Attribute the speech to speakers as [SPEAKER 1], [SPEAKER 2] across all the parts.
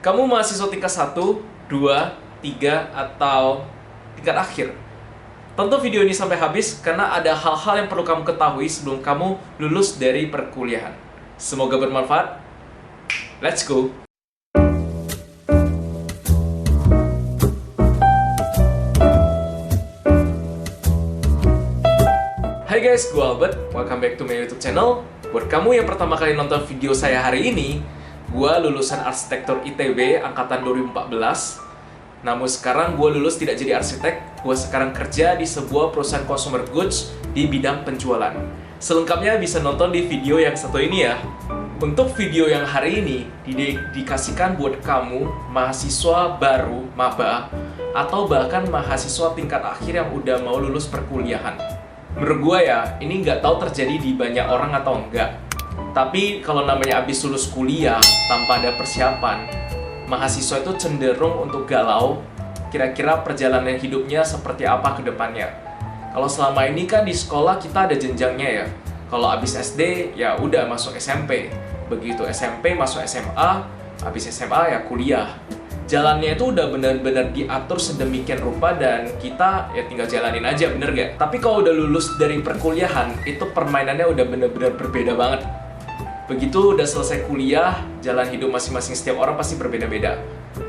[SPEAKER 1] Kamu mahasiswa tingkat 1, 2, 3, atau tingkat akhir? Tonton video ini sampai habis karena ada hal-hal yang perlu kamu ketahui sebelum kamu lulus dari perkuliahan. Semoga bermanfaat. Let's go! Hai guys, gue Albert. Welcome back to my YouTube channel. Buat kamu yang pertama kali nonton video saya hari ini, gue lulusan arsitektur ITB angkatan 2014. Namun sekarang gue lulus tidak jadi arsitek, gue sekarang kerja di sebuah perusahaan consumer goods di bidang penjualan. Selengkapnya bisa nonton di video yang satu ini ya. Untuk video yang hari ini dikasihkan buat kamu mahasiswa baru, maba, atau bahkan mahasiswa tingkat akhir yang udah mau lulus perkuliahan. Menurut gue ya, ini nggak tahu terjadi di banyak orang atau enggak. Tapi kalau namanya abis lulus kuliah tanpa ada persiapan, mahasiswa itu cenderung untuk galau, kira-kira perjalanan hidupnya seperti apa ke depannya. Kalau selama ini kan di sekolah kita ada jenjangnya ya. Kalau abis SD ya udah masuk SMP. Begitu SMP masuk SMA, abis SMA ya kuliah. Jalannya itu udah benar-benar diatur sedemikian rupa dan kita ya tinggal jalanin aja, bener gak? Tapi kalau udah lulus dari perkuliahan, itu permainannya udah benar-benar berbeda banget. Begitu udah selesai kuliah, jalan hidup masing-masing setiap orang pasti berbeda-beda.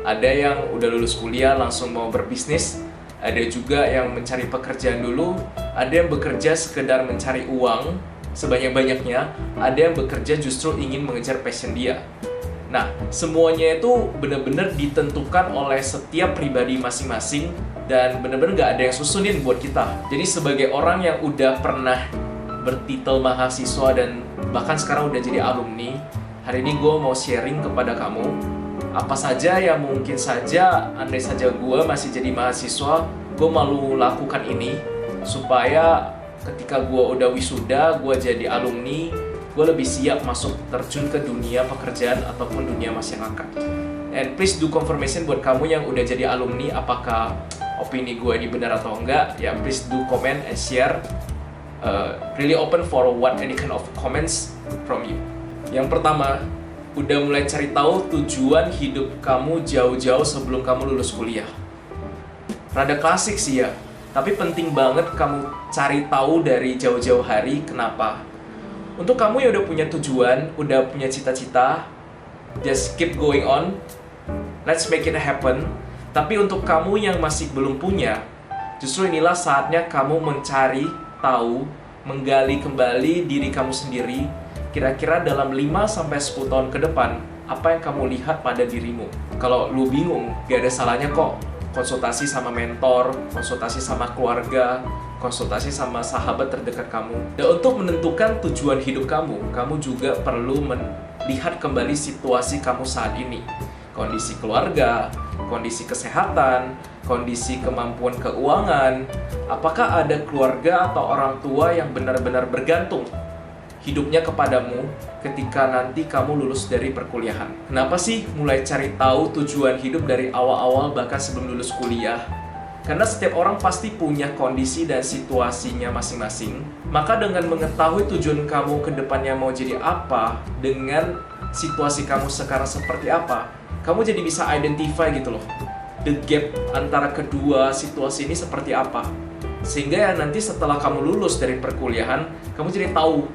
[SPEAKER 1] Ada yang udah lulus kuliah langsung mau berbisnis, ada juga yang mencari pekerjaan dulu, ada yang bekerja sekedar mencari uang sebanyak-banyaknya, ada yang bekerja justru ingin mengejar passion dia. Nah, semuanya itu benar-benar ditentukan oleh setiap pribadi masing-masing dan benar-benar nggak ada yang susunin buat kita. Jadi sebagai orang yang udah pernah bertitel mahasiswa dan bahkan sekarang udah jadi alumni, hari ini gue mau sharing kepada kamu apa saja yang mungkin saja, andai saja gue masih jadi mahasiswa, gue malu lakukan ini supaya ketika gue udah wisuda, gue jadi alumni, gue lebih siap masuk terjun ke dunia pekerjaan ataupun dunia masyarakat. And please do confirmation buat kamu yang udah jadi alumni, apakah opini gue ini benar atau enggak. Ya please do comment and share. Really open for what any kind of comments from you. Yang pertama, udah mulai cari tahu tujuan hidup kamu jauh-jauh sebelum kamu lulus kuliah. Rada klasik sih ya, tapi penting banget kamu cari tahu dari jauh-jauh hari. Kenapa? Untuk kamu yang udah punya tujuan, udah punya cita-cita, just keep going on, let's make it happen. Tapi untuk kamu yang masih belum punya, justru inilah saatnya kamu mencari tahu, menggali kembali diri kamu sendiri, kira-kira dalam 5-10 tahun ke depan, apa yang kamu lihat pada dirimu. Kalau lu bingung, gak ada salahnya kok konsultasi sama mentor, konsultasi sama keluarga, konsultasi sama sahabat terdekat kamu. Dan untuk menentukan tujuan hidup kamu, kamu juga perlu melihat kembali situasi kamu saat ini. Kondisi keluarga, kondisi kesehatan, kondisi kemampuan keuangan. Apakah ada keluarga atau orang tua yang benar-benar bergantung hidupnya kepadamu ketika nanti kamu lulus dari perkuliahan? Kenapa sih mulai cari tahu tujuan hidup dari awal-awal bahkan sebelum lulus kuliah? Karena setiap orang pasti punya kondisi dan situasinya masing-masing. Maka dengan mengetahui tujuan kamu ke depannya mau jadi apa, dengan situasi kamu sekarang seperti apa, kamu jadi bisa identify gitu loh, the gap antara kedua situasi ini seperti apa. Sehingga ya nanti setelah kamu lulus dari perkuliahan, kamu jadi tahu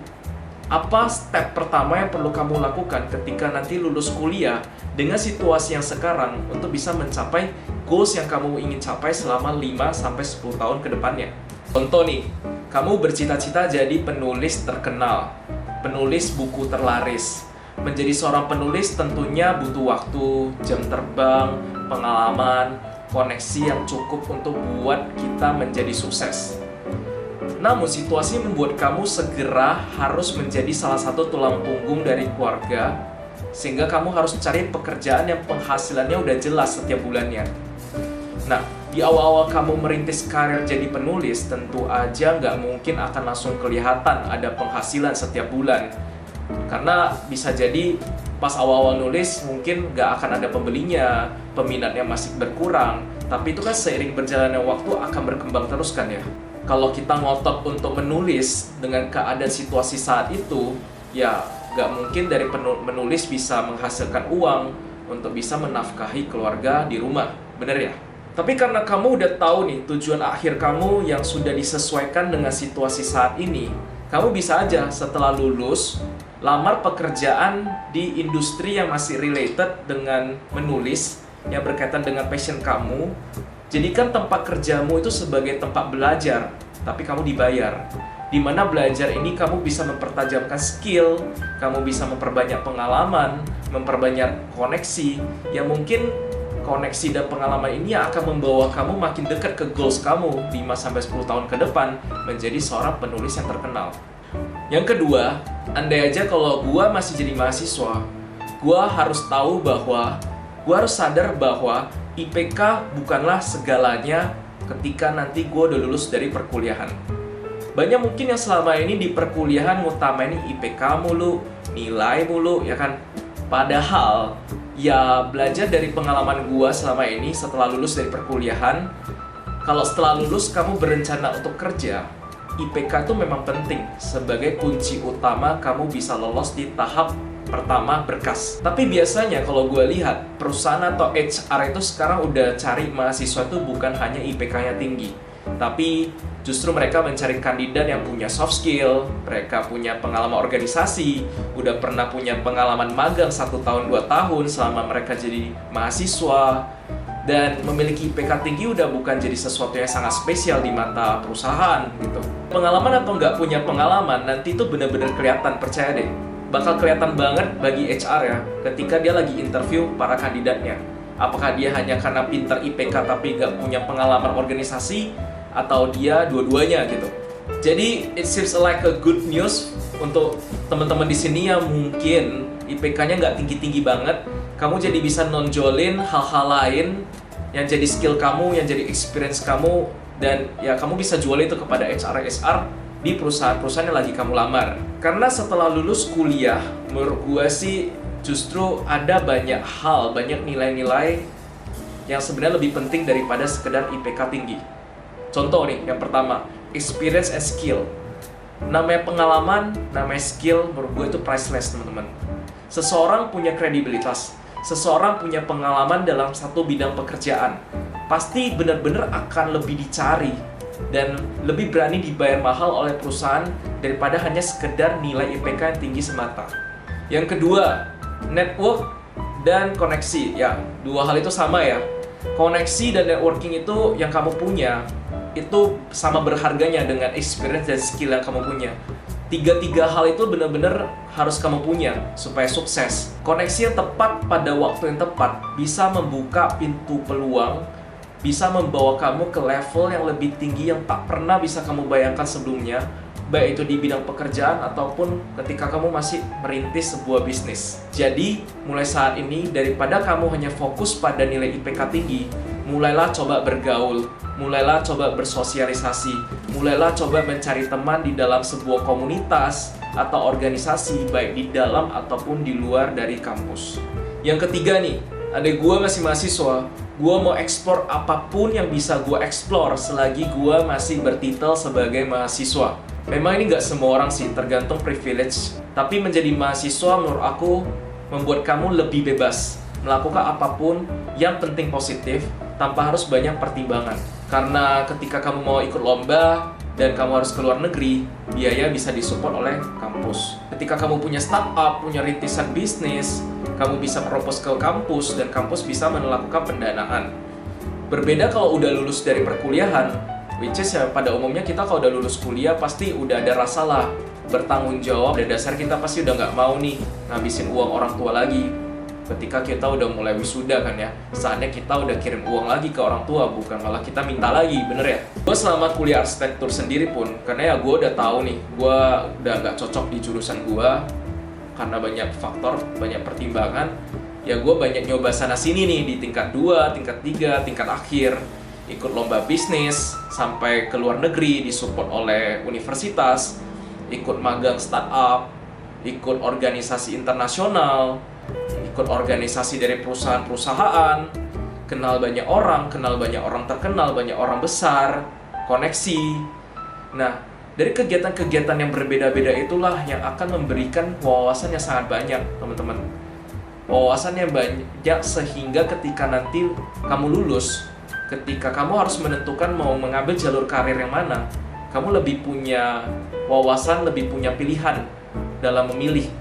[SPEAKER 1] apa step pertama yang perlu kamu lakukan ketika nanti lulus kuliah dengan situasi yang sekarang untuk bisa mencapai goals yang kamu ingin capai selama 5-10 tahun ke depannya. Contoh nih, kamu bercita-cita jadi penulis terkenal, penulis buku terlaris. Menjadi seorang penulis tentunya butuh waktu, jam terbang, pengalaman, koneksi yang cukup untuk buat kita menjadi sukses. Namun situasi membuat kamu segera harus menjadi salah satu tulang punggung dari keluarga, sehingga kamu harus cari pekerjaan yang penghasilannya udah jelas setiap bulannya. Nah, di awal-awal kamu merintis karir jadi penulis, tentu aja nggak mungkin akan langsung kelihatan ada penghasilan setiap bulan. Karena bisa jadi pas awal-awal nulis mungkin nggak akan ada pembelinya, peminatnya masih berkurang. Tapi itu kan seiring berjalannya waktu akan berkembang terus kan ya. Kalau kita ngotot untuk menulis dengan keadaan situasi saat itu, ya nggak mungkin dari menulis bisa menghasilkan uang untuk bisa menafkahi keluarga di rumah. Bener ya? Tapi karena kamu udah tahu nih tujuan akhir kamu yang sudah disesuaikan dengan situasi saat ini, kamu bisa aja setelah lulus lamar pekerjaan di industri yang masih related dengan menulis, yang berkaitan dengan passion kamu. Jadikan tempat kerjamu itu sebagai tempat belajar, tapi kamu dibayar. Di mana belajar ini kamu bisa mempertajamkan skill, kamu bisa memperbanyak pengalaman, memperbanyak koneksi, yang mungkin koneksi dan pengalaman ini akan membawa kamu makin dekat ke goals kamu 5-10 tahun ke depan menjadi seorang penulis yang terkenal. Yang kedua, andai aja kalau gua masih jadi mahasiswa, gua harus tahu bahwa gua harus sadar bahwa IPK bukanlah segalanya ketika nanti gua udah lulus dari perkuliahan. Banyak mungkin yang selama ini di perkuliahan ngutamain IPK mulu, nilai mulu, ya kan? Padahal, ya belajar dari pengalaman gua selama ini setelah lulus dari perkuliahan, kalau setelah lulus kamu berencana untuk kerja, IPK itu memang penting sebagai kunci utama kamu bisa lolos di tahap pertama berkas. Tapi biasanya kalau gue lihat, perusahaan atau HR itu sekarang udah cari mahasiswa itu bukan hanya IPK-nya tinggi, tapi justru mereka mencari kandidat yang punya soft skill, mereka punya pengalaman organisasi, udah pernah punya pengalaman magang 1 tahun 2 tahun selama mereka jadi mahasiswa, dan memiliki IPK tinggi udah bukan jadi sesuatu yang sangat spesial di mata perusahaan gitu. Pengalaman atau nggak punya pengalaman nanti itu benar-benar kelihatan, percaya deh. Bakal kelihatan banget bagi HR ya, ketika dia lagi interview para kandidatnya. Apakah dia hanya karena pintar IPK tapi nggak punya pengalaman organisasi, atau dia dua-duanya gitu. Jadi it seems like a good news untuk teman-teman di sini yang mungkin IPK-nya nggak tinggi-tinggi banget. Kamu jadi bisa nonjolin hal-hal lain yang jadi skill kamu, yang jadi experience kamu, dan ya kamu bisa jual itu kepada HR di perusahaan-perusahaan yang lagi kamu lamar. Karena setelah lulus kuliah, menurut gue sih justru ada banyak hal, banyak nilai-nilai yang sebenarnya lebih penting daripada sekedar IPK tinggi. Contoh nih, yang pertama, experience and skill. Namanya pengalaman, namanya skill, menurut gue itu priceless, teman-teman. Seseorang punya kredibilitas, seseorang punya pengalaman dalam satu bidang pekerjaan, pasti benar-benar akan lebih dicari dan lebih berani dibayar mahal oleh perusahaan daripada hanya sekedar nilai IPK yang tinggi semata. Yang kedua, network dan koneksi. Ya, dua hal itu sama ya. Koneksi dan networking itu yang kamu punya, itu sama berharganya dengan experience dan skill yang kamu punya. Tiga hal itu benar-benar harus kamu punya supaya sukses. Koneksi yang tepat pada waktu yang tepat bisa membuka pintu peluang, bisa membawa kamu ke level yang lebih tinggi yang tak pernah bisa kamu bayangkan sebelumnya, baik itu di bidang pekerjaan ataupun ketika kamu masih merintis sebuah bisnis. Jadi, mulai saat ini, daripada kamu hanya fokus pada nilai IPK tinggi, mulailah coba bergaul, mulailah coba bersosialisasi, mulailah coba mencari teman di dalam sebuah komunitas atau organisasi, baik di dalam ataupun di luar dari kampus. Yang ketiga nih, adek gue masih mahasiswa, gue mau eksplor apapun yang bisa gue eksplor selagi gue masih bertitel sebagai mahasiswa. Memang ini nggak semua orang sih, tergantung privilege. Tapi menjadi mahasiswa menurut aku membuat kamu lebih bebas melakukan apapun yang penting positif tanpa harus banyak pertimbangan. Karena ketika kamu mau ikut lomba dan kamu harus ke luar negeri, biaya bisa disupport oleh kampus. Ketika kamu punya startup, punya rintisan bisnis, kamu bisa propose ke kampus dan kampus bisa melakukan pendanaan. Berbeda kalau udah lulus dari perkuliahan, which is ya pada umumnya kita kalau udah lulus kuliah pasti udah ada rasa lah bertanggung jawab. Pada dasar kita pasti udah nggak mau nih ngabisin uang orang tua lagi. Ketika kita udah mulai wisuda kan ya, saatnya kita udah kirim uang lagi ke orang tua, bukan malah kita minta lagi, bener ya? Gue selama kuliah arsitektur sendiri pun, karena ya gue udah tahu nih, gue udah nggak cocok di jurusan gue karena banyak faktor, banyak pertimbangan. Ya gue banyak nyoba sana-sini nih di tingkat 2, tingkat 3, tingkat akhir, ikut lomba bisnis, sampai ke luar negeri disupport oleh universitas, ikut magang startup, ikut organisasi internasional, ikut organisasi dari perusahaan-perusahaan, kenal banyak orang terkenal, banyak orang besar, koneksi. Nah, dari kegiatan-kegiatan yang berbeda-beda itulah yang akan memberikan wawasan yang sangat banyak, teman-teman. wawasan yang banyak sehingga ketika nanti kamu lulus, ketika kamu harus menentukan mau mengambil jalur karir yang mana, kamu lebih punya wawasan, lebih punya pilihan dalam memilih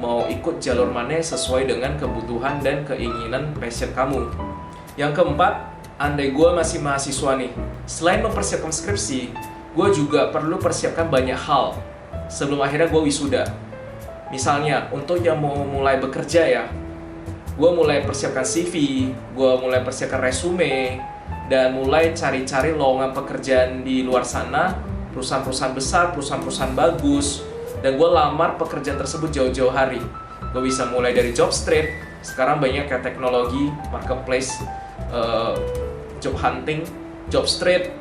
[SPEAKER 1] mau ikut jalur mana sesuai dengan kebutuhan dan keinginan passion kamu. Yang keempat, andai gue masih mahasiswa nih, selain mempersiapkan skripsi, gue juga perlu persiapkan banyak hal sebelum akhirnya gue wisuda. Misalnya, untuk yang mau mulai bekerja ya, gue mulai persiapkan CV, gue mulai persiapkan resume, dan mulai cari-cari lowongan pekerjaan di luar sana, perusahaan-perusahaan besar, perusahaan-perusahaan bagus, dan gue lamar pekerjaan tersebut jauh-jauh hari. Gue bisa mulai dari Jobstreet, sekarang banyak kayak teknologi, marketplace, job hunting, Jobstreet,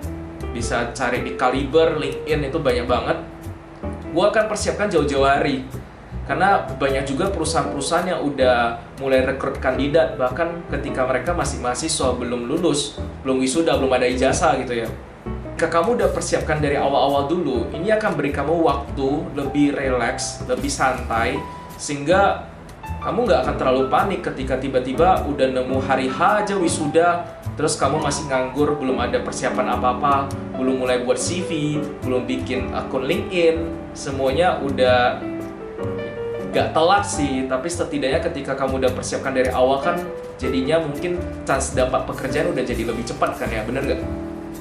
[SPEAKER 1] bisa cari di Caliber, LinkedIn, itu banyak banget. Gue akan persiapkan jauh-jauh hari, karena banyak juga perusahaan-perusahaan yang udah mulai rekrut kandidat, bahkan ketika mereka masih mahasiswa, belum lulus, belum wisuda, belum ada ijazah gitu ya. Jika kamu udah persiapkan dari awal-awal dulu, ini akan beri kamu waktu lebih rileks, lebih santai, sehingga kamu nggak akan terlalu panik ketika tiba-tiba udah nemu hari H aja wisuda, terus kamu masih nganggur, belum ada persiapan apa-apa, belum mulai buat CV, belum bikin akun LinkedIn, semuanya udah gak telat sih, tapi setidaknya ketika kamu udah persiapkan dari awal kan, jadinya mungkin chance dapat pekerjaan udah jadi lebih cepat kan ya, bener gak?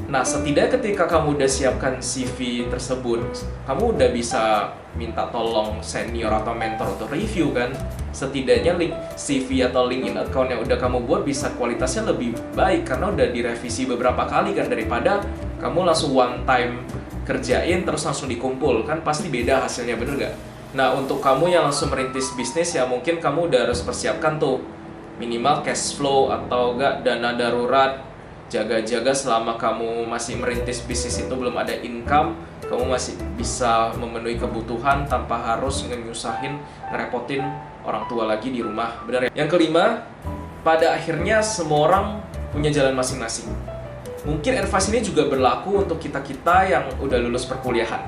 [SPEAKER 1] Nah, setidaknya ketika kamu udah siapkan CV tersebut, kamu udah bisa minta tolong senior atau mentor untuk review kan. Setidaknya link CV atau LinkedIn account yang udah kamu buat bisa kualitasnya lebih baik karena udah direvisi beberapa kali kan, daripada kamu langsung one time kerjain terus langsung dikumpul, kan pasti beda hasilnya, bener gak? Nah, untuk kamu yang langsung merintis bisnis ya mungkin kamu udah harus persiapkan tuh minimal cash flow atau enggak dana darurat. Jaga-jaga selama kamu masih merintis bisnis itu belum ada income, kamu masih bisa memenuhi kebutuhan tanpa harus nyusahin, ngerepotin orang tua lagi di rumah, benar ya? Yang kelima, pada akhirnya semua orang punya jalan masing-masing. Mungkin advice ini juga berlaku untuk kita-kita yang udah lulus perkuliahan.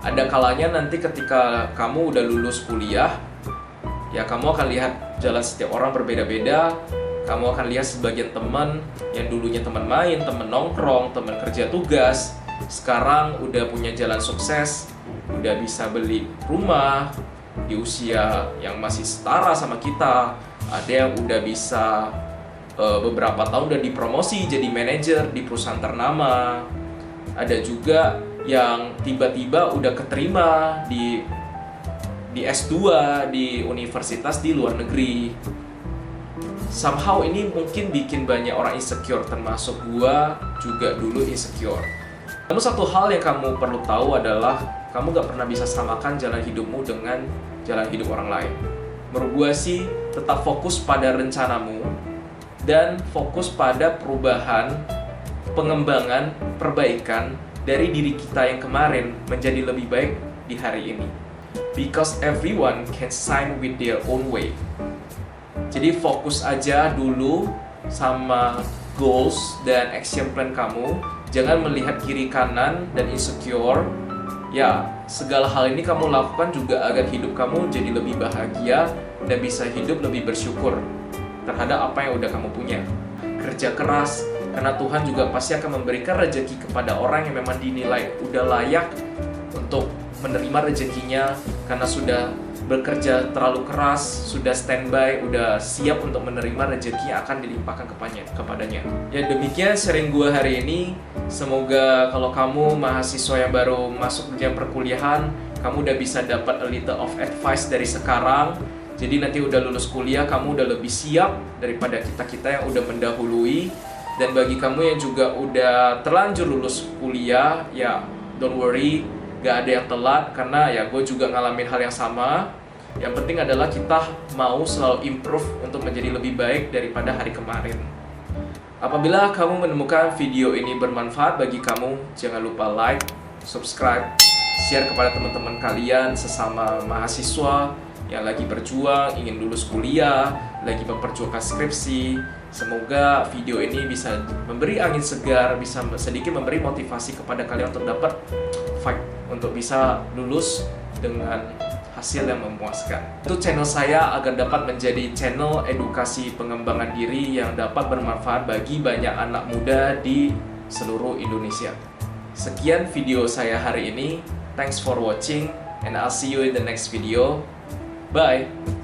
[SPEAKER 1] Ada kalanya nanti ketika kamu udah lulus kuliah, ya kamu akan lihat jalan setiap orang berbeda-beda. Kamu akan lihat sebagian teman yang dulunya teman main, teman nongkrong, teman kerja tugas, sekarang udah punya jalan sukses, udah bisa beli rumah di usia yang masih setara sama kita. Ada yang udah bisa beberapa tahun udah dipromosi jadi manajer di perusahaan ternama. Ada juga yang tiba-tiba udah keterima di S2 di universitas di luar negeri. Somehow ini mungkin bikin banyak orang insecure, termasuk gua juga dulu insecure. Namun satu hal yang kamu perlu tahu adalah kamu gak pernah bisa samakan jalan hidupmu dengan jalan hidup orang lain. Menurut gua sih tetap fokus pada rencanamu dan fokus pada perubahan, pengembangan, perbaikan dari diri kita yang kemarin menjadi lebih baik di hari ini. Because everyone can shine with their own way. Jadi fokus aja dulu sama goals dan action plan kamu. Jangan melihat kiri kanan dan insecure. Ya, segala hal ini kamu lakukan juga agar hidup kamu jadi lebih bahagia dan bisa hidup lebih bersyukur terhadap apa yang udah kamu punya. Kerja keras, karena Tuhan juga pasti akan memberikan rezeki kepada orang yang memang dinilai udah layak untuk menerima rezekinya karena sudah bekerja terlalu keras, sudah standby, udah siap untuk menerima rezeki yang akan dilimpahkan kepadanya. Ya demikian sharing gue hari ini. Semoga kalau kamu mahasiswa yang baru masuk dunia perkuliahan, kamu udah bisa dapat a little of advice dari sekarang. Jadi nanti udah lulus kuliah, kamu udah lebih siap daripada kita-kita yang udah mendahului. Dan bagi kamu yang juga udah terlanjur lulus kuliah, ya don't worry, gak ada yang telat, karena ya gue juga ngalamin hal yang sama. Yang penting adalah kita mau selalu improve untuk menjadi lebih baik daripada hari kemarin. Apabila kamu menemukan video ini bermanfaat bagi kamu, jangan lupa like, subscribe, share kepada teman-teman kalian sesama mahasiswa yang lagi berjuang, ingin lulus kuliah, lagi memperjuangkan skripsi. Semoga video ini bisa memberi angin segar, bisa sedikit memberi motivasi kepada kalian untuk dapat fight, untuk bisa lulus dengan hasil yang memuaskan. Itu channel saya agar dapat menjadi channel edukasi pengembangan diri yang dapat bermanfaat bagi banyak anak muda di seluruh Indonesia. Sekian video saya hari ini. Thanks for watching and I'll see you in the next video. Bye!